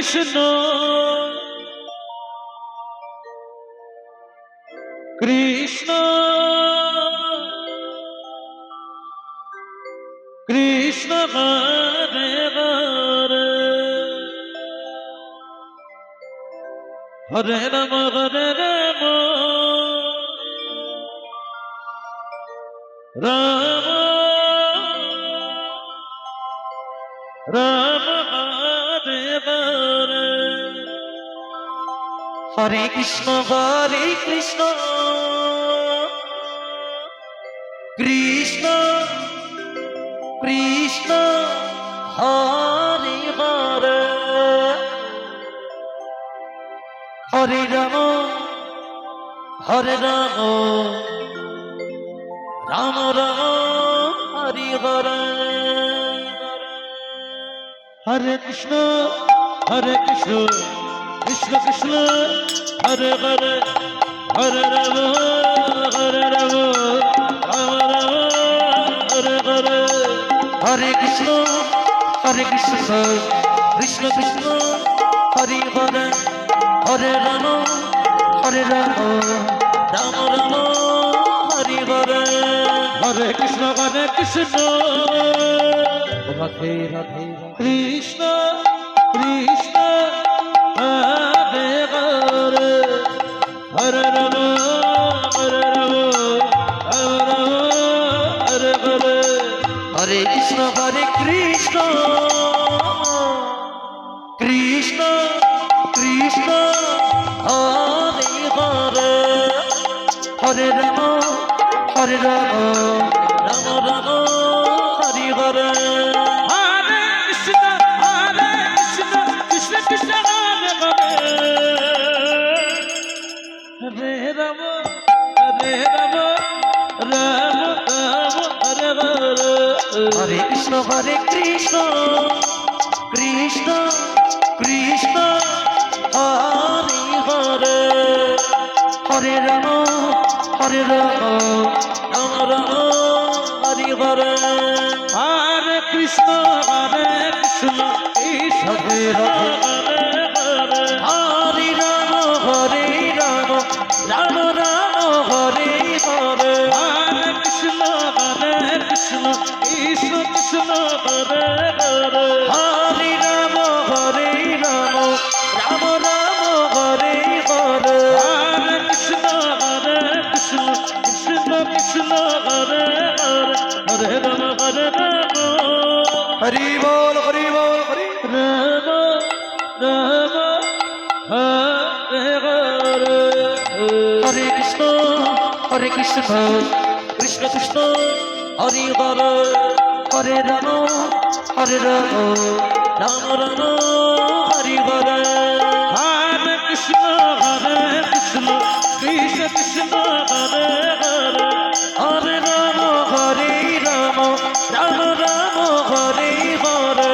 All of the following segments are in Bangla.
কৃষ্ণ কৃষ্ণ কৃষ্ণ হরে হরে হরে রাম রাম রাম হরে হরে হরে কৃষ্ণ কৃষ্ণ কৃষ্ণ হরে হরে হরে রাম রাম রাম হরে হরে হরে কৃষ্ণ কৃষ্ণ কৃষ্ণ হরে হরে হরে রাম রাম রাম হরে হরে হরে কৃষ্ণ কৃষ্ণ কৃষ্ণ হরে হরে হরে রাম রাম রাম হরে হরে হরে কৃষ্ণ রাধে রাধে কৃষ্ণ কৃষ্ণ হরে হরে হরে রাম রাম রাম হরে হরে হরে কৃষ্ণ কৃষ্ণ কৃষ্ণ হরে হরে হরে রাম রাম রাম হরে হরে হরে কৃষ্ণ কৃষ্ণ কৃষ্ণ হরে হরে হরে রাম রাম রাম হরে হরে হরে কৃষ্ণ কৃষ্ণ কৃষ্ণ কৃষ্ণ হরে হরে হরে রাম রাম রাম হরে হরে হরে কৃষ্ণ কৃষ্ণ রাধে রাধে হরে হরে হরে রাম রাম রাম হরে হরে হরে কৃষ্ণ কৃষ্ণ কৃষ্ণ হরে হরে হরে রাম রাম রাম হরে হরে হরে কৃষ্ণ কৃষ্ণ কৃষ্ণ হরে হরে হরে রাম হরি বল হরি রাম রাম হরে হরে হরে কৃষ্ণ কৃষ্ণ কৃষ্ণ হরে হরে হরে রাম রাম রাম হরে হরে হরে কৃষ্ণ কৃষ্ণ কৃষ্ণ হরে হরে হরে রাম রাম রাম হরে হরে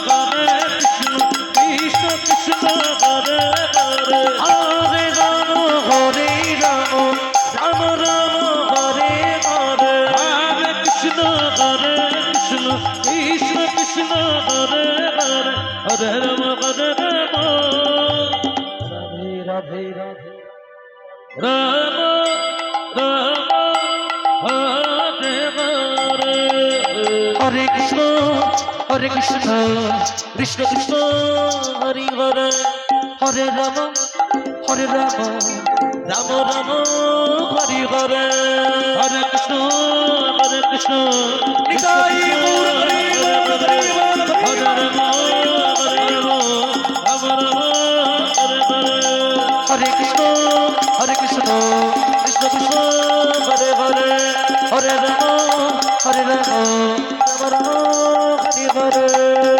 হরে কৃষ্ণ কৃষ্ণ কৃষ্ণ হরে হরে হরে রাম রাম রাম হরে হরে হরে কৃষ্ণ কৃষ্ণ কৃষ্ণ হরে হরে হরে রাম রাধে রাধে রাধে রাম রাম হরে হরে হরে কৃষ্ণ কৃষ্ণ কৃষ্ণ হরে হরে হরে রাম রাম রাম হরে হরে হরে কৃষ্ণ নিতাই গৌর হরি বল হরি বল হরে রাম রাম রাম হরে হরে হরে কৃষ্ণ কৃষ্ণ কৃষ্ণ হরে হরে হরে রাম রাম রাম হরে হরে